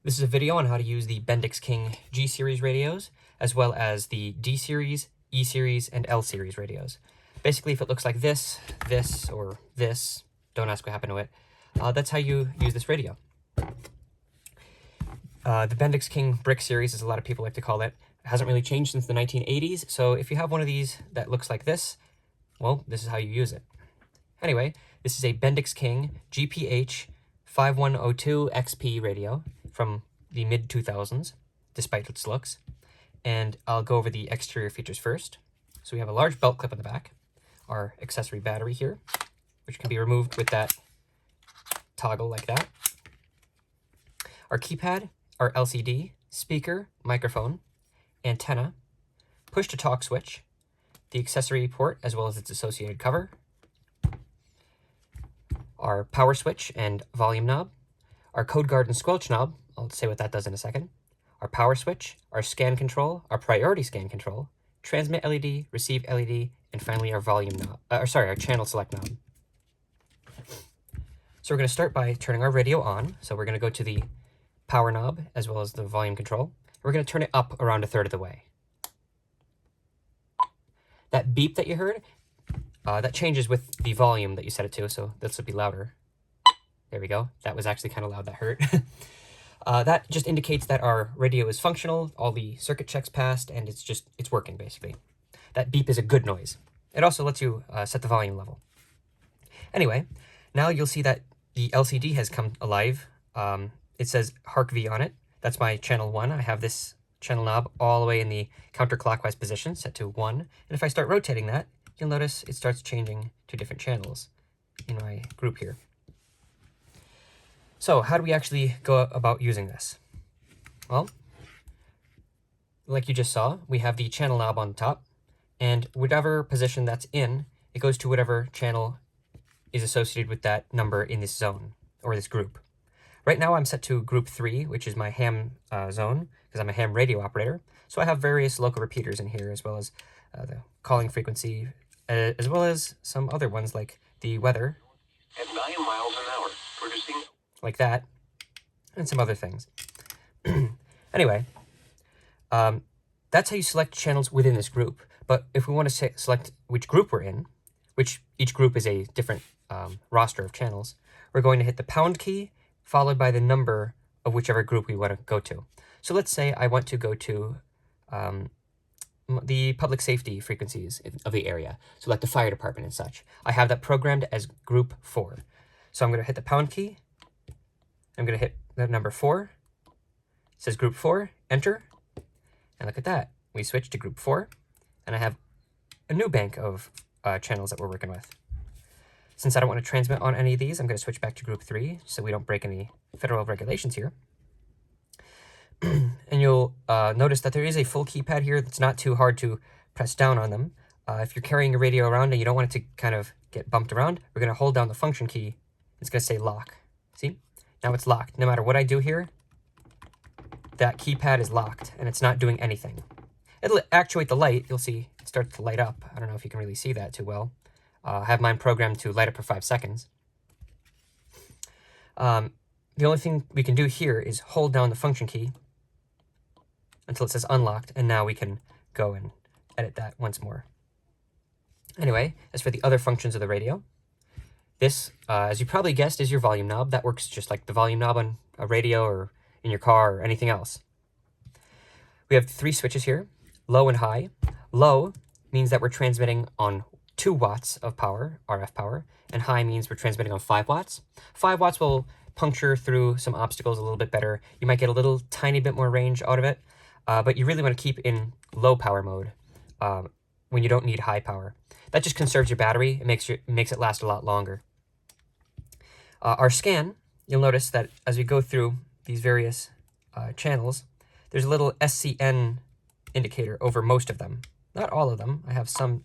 This is a video on how to use the Bendix King G series radios, as well as the D series, E series, and L series radios. Basically, if it looks like this, or this, don't ask what happened to it, that's how you use this radio. The Bendix King Brick series, as a lot of people like to call it, hasn't really changed since the 1980s, so if you have one of these that looks like this, well, this is how you use it. Anyway, this is a Bendix King GPH 5102 XP radio from the mid-2000s, despite its looks. And I'll go over the exterior features first. So we have a large belt clip on the back, our accessory battery here, which can be removed with that toggle like that. Our keypad, our LCD, speaker, microphone, antenna, push-to-talk switch, the accessory port as well as its associated cover, our power switch and volume knob, our code guard and squelch knob, I'll say what that does in a second, our power switch, our scan control, our priority scan control, transmit LED, receive LED, and finally our volume knob, our channel select knob. So we're going to start by turning our radio on. So we're going to go to the power knob as well as the volume control. We're going to turn it up around a third of the way. That beep that you heard, that changes with the volume that you set it to, so this will be louder. There we go. That was actually kind of loud, that hurt. That just indicates that our radio is functional, all the circuit checks passed, and it's working, basically. That beep is a good noise. It also lets you set the volume level. Anyway, now you'll see that the LCD has come alive. It says HARC-V on it. That's my channel 1. I have this channel knob all the way in the counterclockwise position, set to 1. And if I start rotating that, you'll notice it starts changing to different channels in my group here. So how do we actually go about using this? Well, like you just saw, we have the channel knob on the top, and whatever position that's in, it goes to whatever channel is associated with that number in this zone, or this group. Right now I'm set to group 3, which is my ham zone, because I'm a ham radio operator. So I have various local repeaters in here, as well as the calling frequency, as well as some other ones like the weather. At 9 miles an hour, producing... like that, and some other things. Anyway, that's how you select channels within this group. But if we want to select which group we're in, which each group is a different roster of channels, we're going to hit the pound key, followed by the number of whichever group we want to go to. So let's say I want to go to the public safety frequencies of the area, so like the fire department and such. I have that programmed as group 4. So I'm going to hit the pound key. I'm going to hit the number 4. It says group 4, enter. And look at that. We switch to group 4, and I have a new bank of channels that we're working with. Since I don't want to transmit on any of these, I'm going to switch back to group 3 so we don't break any federal regulations here. And you'll notice that there is a full keypad here that's not too hard to press down on them. If you're carrying your radio around and you don't want it to kind of get bumped around, we're going to hold down the function key. It's going to say lock. See? Now it's locked. No matter what I do here, that keypad is locked and it's not doing anything. It'll actuate the light. You'll see it starts to light up. I don't know if you can really see that too well. I have mine programmed to light up for 5 seconds. The only thing we can do here is hold down the function key until it says unlocked, and now we can go and edit that once more. Anyway, as for the other functions of the radio, this, as you probably guessed, is your volume knob. That works just like the volume knob on a radio or in your car or anything else. We have 3 switches here, low and high. Low means that we're transmitting on 2 watts of power, RF power, and high means we're transmitting on 5 watts. 5 watts will puncture through some obstacles a little bit better. You might get a little tiny bit more range out of it, but you really want to keep in low power mode when you don't need high power. That just conserves your battery. It makes it last a lot longer. Our scan, you'll notice that as we go through these various channels, there's a little SCN indicator over most of them. Not all of them. I have some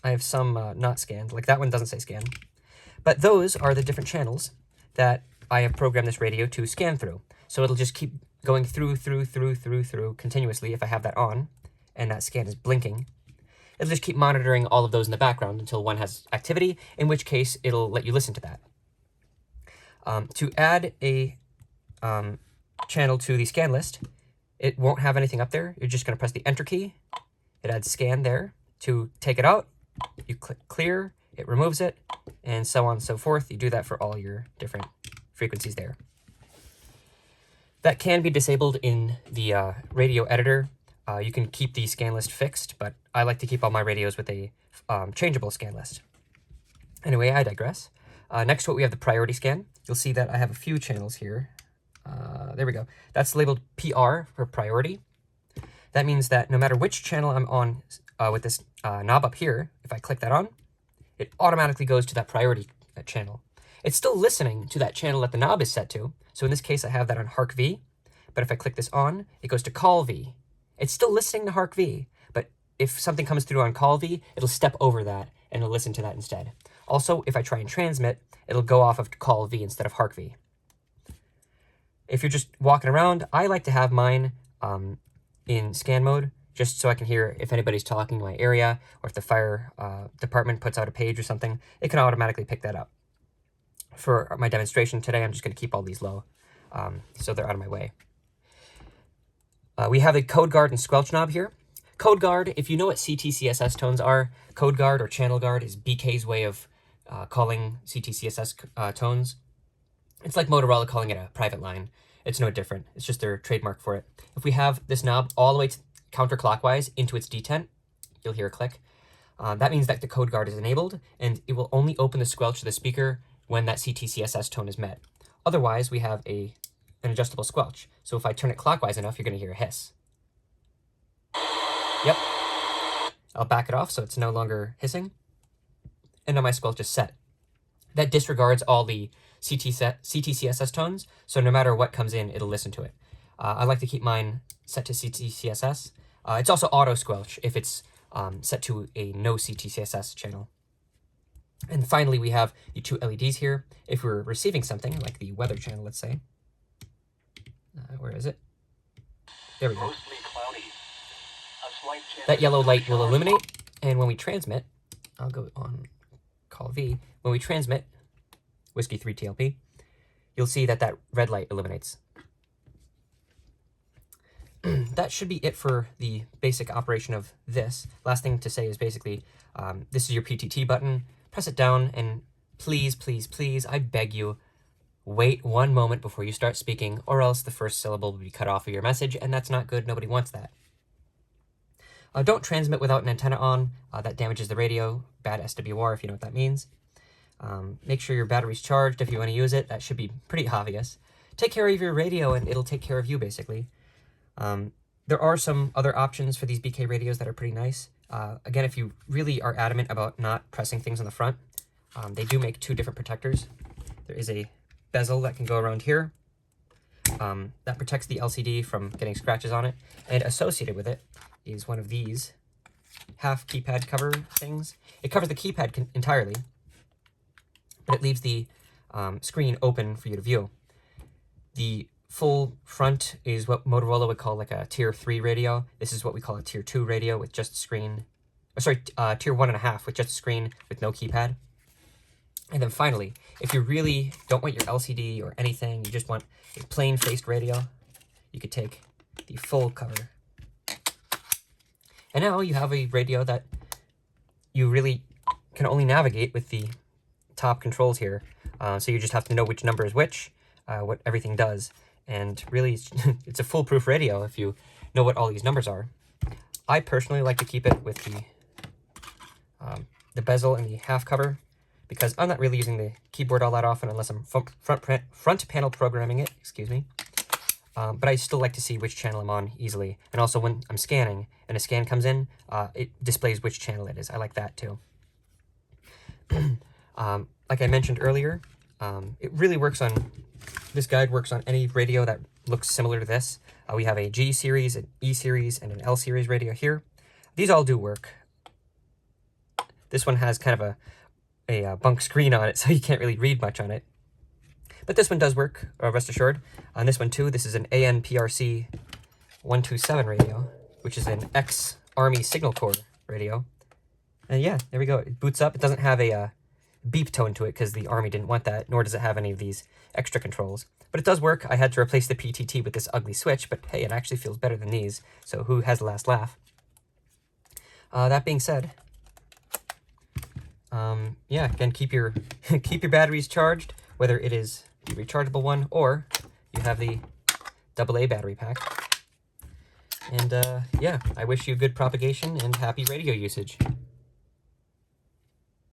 not scanned, like that one doesn't say scan. But those are the different channels that I have programmed this radio to scan through. So it'll just keep going through continuously if I have that on, and that scan is blinking. It'll just keep monitoring all of those in the background until one has activity, in which case it'll let you listen to that. To add a channel to the scan list, it won't have anything up there. You're just going to press the Enter key. It adds scan there. To take it out, you click clear, it removes it, and so on and so forth. You do that for all your different frequencies there. That can be disabled in the radio editor. You can keep the scan list fixed, but I like to keep all my radios with a changeable scan list. Anyway, I digress. Next to it, we have the priority scan. You'll see that I have a few channels here. There we go. That's labeled PR for priority. That means that no matter which channel I'm on with this knob up here, if I click that on, it automatically goes to that priority channel. It's still listening to that channel that the knob is set to. So in this case, I have that on Hark V. But if I click this on, it goes to Call V. It's still listening to Hark V, but if something comes through on Call V, it'll step over that and it'll listen to that instead. Also, if I try and transmit, it'll go off of Call V instead of Hark V. If you're just walking around, I like to have mine in scan mode, just so I can hear if anybody's talking in my area, or if the fire department puts out a page or something, it can automatically pick that up. For my demonstration today, I'm just going to keep all these low, so they're out of my way. We have a code guard and squelch knob here. Code guard, if you know what CT-CSS tones are, code guard or channel guard is BK's way of calling CT-CSS tones. It's like Motorola calling it a private line. It's no different. It's just their trademark for it. If we have this knob all the way counterclockwise into its detent, you'll hear a click. That means that the code guard is enabled, and it will only open the squelch to the speaker when that CT-CSS tone is met. Otherwise, we have an adjustable squelch. So if I turn it clockwise enough, you're going to hear a hiss. Yep. I'll back it off so it's no longer hissing. And now my squelch is set. That disregards all the CT-CSS tones, so no matter what comes in, it'll listen to it. I like to keep mine set to CT-CSS. It's also auto squelch if it's set to a no CT-CSS channel. And finally, we have the two LEDs here. If we're receiving something, like the weather channel, let's say. Where is it? There we go. Mostly cloudy. A slight chance That yellow light will illuminate, and when we transmit, I'll go on Call V. When we transmit, Whiskey 3 TLP, you'll see that that red light illuminates. That should be it for the basic operation of this. Last thing to say is basically, this is your PTT button. Press it down, and please, please, please, I beg you, wait 1 moment before you start speaking, or else the first syllable will be cut off of your message, and that's not good. Nobody wants that. Don't transmit without an antenna on. That damages the radio. Bad SWR, if you know what that means. Make sure your battery's charged if you want to use it. That should be pretty obvious. Take care of your radio, and it'll take care of you, basically. There are some other options for these BK radios that are pretty nice. Again, if you really are adamant about not pressing things on the front, they do make 2 different protectors. There is a bezel that can go around here. That protects the LCD from getting scratches on it. And associated with it is one of these half keypad cover things. It covers the keypad entirely, but it leaves the screen open for you to view. The full front is what Motorola would call like a tier 3 radio. This is what we call a tier 2 radio with just a screen. Sorry, tier 1.5 with just a screen with no keypad. And then finally, if you really don't want your LCD or anything, you just want a plain-faced radio, you could take the full cover. And now you have a radio that you really can only navigate with the top controls here. So you just have to know which number is which, what everything does. And really, it's a foolproof radio if you know what all these numbers are. I personally like to keep it with the bezel and the half cover, because I'm not really using the keyboard all that often unless I'm front panel programming it, excuse me. But I still like to see which channel I'm on easily. And also when I'm scanning and a scan comes in, it displays which channel it is. I like that too. Like I mentioned earlier, it really works on, this guide works on any radio that looks similar to this. We have a G series, an E series, and an L series radio here. These all do work. This one has kind of a bunk screen on it, so you can't really read much on it. But this one does work, rest assured. On this one too, this is an ANPRC 127 radio, which is an ex-Army Signal Corps radio. And yeah, there we go. It boots up. It doesn't have a beep tone to it because the Army didn't want that, nor does it have any of these extra controls. But it does work. I had to replace the PTT with this ugly switch, but hey, it actually feels better than these, so who has the last laugh? That being said, yeah, again, keep your keep your batteries charged, whether it is the rechargeable one or you have the AA battery pack. And yeah, I wish you good propagation and happy radio usage.